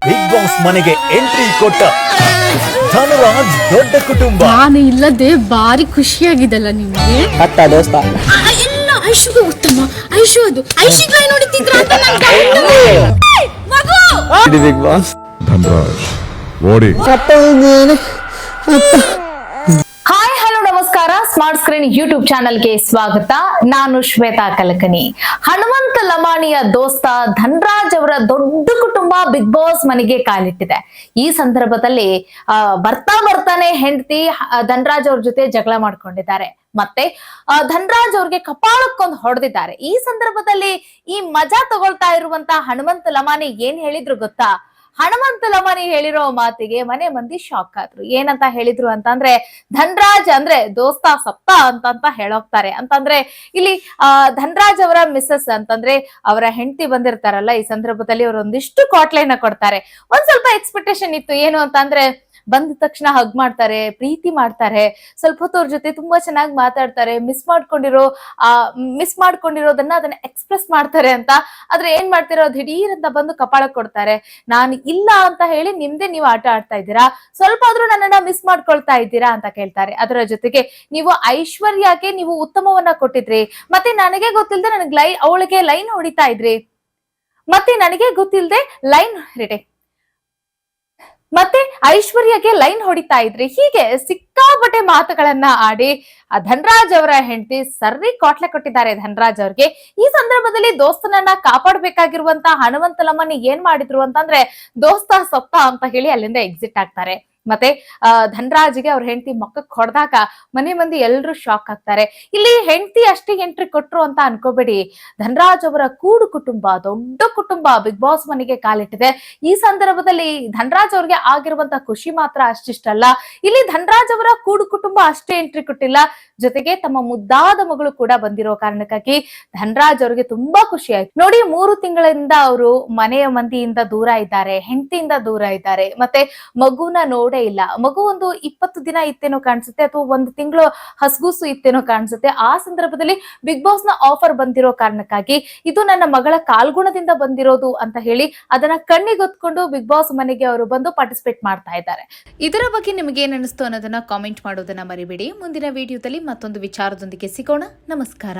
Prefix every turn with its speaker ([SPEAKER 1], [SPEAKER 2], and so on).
[SPEAKER 1] Big boss ಮನೆಗೆ entry ಕೊಟ್ಟ ಧನರಾಜ್ ದೊಡ್ಡ ಕುಟುಂಬ.
[SPEAKER 2] ನಾನು ಇಲ್ಲದೆ ಬಾರಿ ಖುಷಿಯಾಗಿದ್ದಲ್ಲ ನಿಮಗೆ.
[SPEAKER 3] ಅತ್ತ ದೋಸ್ತ
[SPEAKER 2] ಎಲ್ಲ ಐಶುಗೆ ಉತ್ತಮ. ಐಶು ಅದು ಐಶಿಗೆ ನೋಡುತ್ತಿದ್ರ ಅಂತ ಮಗು
[SPEAKER 3] ಇದು ಬಿಗ್ ಬಾಸ್
[SPEAKER 4] ಧನರಾಜ್ ಓಡಿ.
[SPEAKER 5] ಹಾಯ್ ಹಲೋ ನಮಸ್ಕಾರ. ಸ್ಮಾರ್ಟ್ ಸ್ಕ್ರೀನ್ ಯೂಟ್ಯೂಬ್ ಚಾನೆಲ್ಗೆ ಸ್ವಾಗತ. ನಾನು ಶ್ವೇತಾ ಕಲಕನಿ. ಹನುಮಂತ ಲಮಾಣಿಯ ದೋಸ್ತ ಧನರಾಜ್ ಅವರ ದೊಡ್ಡ ಕುಟುಂಬ ಬಿಗ್ ಬಾಸ್ ಮನೆಗೆ ಕಾಲಿಟ್ಟಿದೆ. ಈ ಸಂದರ್ಭದಲ್ಲಿ ಬರ್ತಾನೆ ಹೆಂಡತಿ ಧನರಾಜ್ ಅವ್ರ ಜೊತೆ ಜಗಳ ಮಾಡ್ಕೊಂಡಿದ್ದಾರೆ. ಮತ್ತೆ ಧನರಾಜ್ ಅವ್ರಿಗೆ ಕಪಾಳಕ್ಕೊಂದು ಹೊಡೆದಿದ್ದಾರೆ. ಈ ಸಂದರ್ಭದಲ್ಲಿ ಈ ಮಜಾ ತಗೊಳ್ತಾ ಇರುವಂತ ಹನುಮಂತ ಲಮಾಣಿ ಏನ್ ಹೇಳಿದ್ರು ಗೊತ್ತಾ? ಹನುಮಂತ ಲಮಾಣಿ ಹೇಳಿರೋ ಮಾತಿಗೆ ಮನೆ ಮಂದಿ ಶಾಕ್ ಆದ್ರು. ಏನಂತ ಹೇಳಿದ್ರು ಅಂತಂದ್ರೆ, ಧನರಾಜ್ ಅಂದ್ರೆ ದೋಸ್ತ ಸಪ್ತ ಅಂತ ಹೇಳೋಗ್ತಾರೆ. ಅಂತಂದ್ರೆ ಇಲ್ಲಿ ಧನರಾಜ್ ಅವರ ಮಿಸ್ಸಸ್ ಅಂತಂದ್ರೆ ಅವರ ಹೆಂಡತಿ ಬಂದಿರ್ತಾರಲ್ಲ, ಈ ಸಂದರ್ಭದಲ್ಲಿ ಅವರು ಒಂದಿಷ್ಟು ಕಾಟ್ಲೈನ ಕೊಡ್ತಾರೆ. ಒಂದ್ ಸ್ವಲ್ಪ ಎಕ್ಸ್ಪೆಕ್ಟೇಷನ್ ಇತ್ತು. ಏನು ಅಂತಂದ್ರೆ, ಬಂದ ತಕ್ಷಣ ಹಗ್ ಮಾಡ್ತಾರೆ, ಪ್ರೀತಿ ಮಾಡ್ತಾರೆ, ಸ್ವಲ್ಪ ಹೊತ್ತು ಅವ್ರ ಜೊತೆ ತುಂಬಾ ಚೆನ್ನಾಗಿ ಮಾತಾಡ್ತಾರೆ, ಮಿಸ್ ಮಾಡ್ಕೊಂಡಿರೋದನ್ನ ಅದನ್ನ ಎಕ್ಸ್ಪ್ರೆಸ್ ಮಾಡ್ತಾರೆ ಅಂತ. ಆದ್ರೆ ಏನ್ ಮಾಡ್ತಿರೋ, ದಿಢೀರ್ ಅಂತ ಬಂದು ಕಪಾಳ ಕೊಡ್ತಾರೆ. ನಾನು ಇಲ್ಲ ಅಂತ ಹೇಳಿ ನಿಮ್ದೇ ನೀವು ಆಟ ಆಡ್ತಾ ಇದ್ದೀರಾ, ಸ್ವಲ್ಪ ಆದ್ರೂ ನನ್ನನ್ನ ಮಿಸ್ ಮಾಡ್ಕೊಳ್ತಾ ಇದ್ದೀರಾ ಅಂತ ಕೇಳ್ತಾರೆ. ಅದರ ಜೊತೆಗೆ ನೀವು ಐಶ್ವರ್ಯಗೆ ನೀವು ಉತ್ತಮವನ್ನ ಕೊಟ್ಟಿದ್ರಿ, ಮತ್ತೆ ನನಗೆ ಗೊತ್ತಿಲ್ಲದೆ ಅವಳಿಗೆ ಲೈನ್ ಹೊಡಿತಾ ಇದ್ರಿ, ಮತ್ತೆ ಐಶ್ವರ್ಯಗೆ ಲೈನ್ ಹೊಡಿತಾ ಇದ್ರಿ. ಹೀಗೆ ಸಿಕ್ಕಾಪಟ್ಟೆ ಮಾತುಗಳನ್ನ ಆಡಿ ಧನರಾಜ್ ಅವರ ಹೆಂಡತಿ ಸರ್ರಿ ಕಾಟ್ಲೆ ಕೊಟ್ಟಿದ್ದಾರೆ ಧನರಾಜ್ ಅವ್ರಿಗೆ. ಈ ಸಂದರ್ಭದಲ್ಲಿ ದೋಸ್ತನನ್ನ ಕಾಪಾಡ್ಬೇಕಾಗಿರುವಂತ ಹನುಮಂತ ಲಮಾಣಿ ಏನ್ ಮಾಡಿದ್ರು ಅಂತಂದ್ರೆ, ದೋಸ್ತ ಸತ್ತ ಅಂತ ಹೇಳಿ ಅಲ್ಲಿಂದ ಎಕ್ಸಿಟ್ ಆಗ್ತಾರೆ. ಮತ್ತೆ ಧನರಾಜ್ಗೆ ಅವ್ರ ಹೆಂಡತಿ ಮೊಕ್ಕಕ್ ಹೊಡೆದಾಗ ಮನೆ ಮಂದಿ ಎಲ್ರು ಶಾಕ್ ಆಗ್ತಾರೆ. ಇಲ್ಲಿ ಹೆಂಡತಿ ಅಷ್ಟೇ ಎಂಟ್ರಿ ಕೊಟ್ರು ಅಂತ ಅನ್ಕೋಬೇಡಿ. ಧನರಾಜ್ ಅವರ ಕೂಡು ಕುಟುಂಬ, ದೊಡ್ಡ ಕುಟುಂಬ ಬಿಗ್ ಬಾಸ್ ಮನೆಗೆ ಕಾಲಿಟ್ಟಿದೆ. ಈ ಸಂದರ್ಭದಲ್ಲಿ ಧನರಾಜ್ ಅವ್ರಿಗೆ ಆಗಿರುವಂತ ಖುಷಿ ಮಾತ್ರ ಅಷ್ಟಿಷ್ಟಲ್ಲ. ಇಲ್ಲಿ ಧನರಾಜ್ ಅವರ ಕೂಡು ಕುಟುಂಬ ಅಷ್ಟೇ ಎಂಟ್ರಿ ಕೊಟ್ಟಿಲ್ಲ, ಜೊತೆಗೆ ತಮ್ಮ ಮುದ್ದಾದ ಮಗಳು ಕೂಡ ಬಂದಿರೋ ಕಾರಣಕ್ಕಾಗಿ ಧನರಾಜ್ ಅವ್ರಿಗೆ ತುಂಬಾ ಖುಷಿ ಆಯ್ತು. ನೋಡಿ, 3 ತಿಂಗಳಿಂದ ಅವರು ಮನೆಯ ಮಂದಿಯಿಂದ ದೂರ ಇದ್ದಾರೆ, ಹೆಂಡತಿಯಿಂದ ದೂರ ಇದ್ದಾರೆ, ಮತ್ತೆ ಮಗುನ ನೋಡೇ ಇಲ್ಲ. ಮಗು ಒಂದು 20 ದಿನ ಇತ್ತೇನೋ ಕಾಣಿಸುತ್ತೆ, ಅಥವಾ 1 ತಿಂಗಳು ಹಸ್ಗೂಸು ಇತ್ತೇನೋ ಕಾಣಿಸುತ್ತೆ. ಆ ಸಂದರ್ಭದಲ್ಲಿ ಬಿಗ್ ಬಾಸ್ ನ ಆಫರ್ ಬಂದಿರೋ ಕಾರಣಕ್ಕಾಗಿ ಇದು ನನ್ನ ಮಗಳ ಕಾಲ್ಗುಣದಿಂದ ಬಂದಿರೋದು ಅಂತ ಹೇಳಿ ಅದನ್ನ ಕಣ್ಣಿಗೊತ್ಕೊಂಡು ಬಿಗ್ ಬಾಸ್ ಮನೆಗೆ ಅವರು ಬಂದು ಪಾರ್ಟಿಸಿಪೇಟ್ ಮಾಡ್ತಾ ಇದ್ದಾರೆ.
[SPEAKER 2] ಇದರ ಬಗ್ಗೆ ನಿಮಗೆ ಏನ್ ಅನಿಸ್ತು ಅನ್ನೋದನ್ನ ಕಾಮೆಂಟ್ ಮಾಡೋದನ್ನ ಮರಿಬೇಡಿ. ಮುಂದಿನ ವಿಡಿಯೋದಲ್ಲಿ ಮತ್ತೊಂದು ವಿಚಾರದೊಂದಿಗೆ ಸಿಗೋಣ. ನಮಸ್ಕಾರ.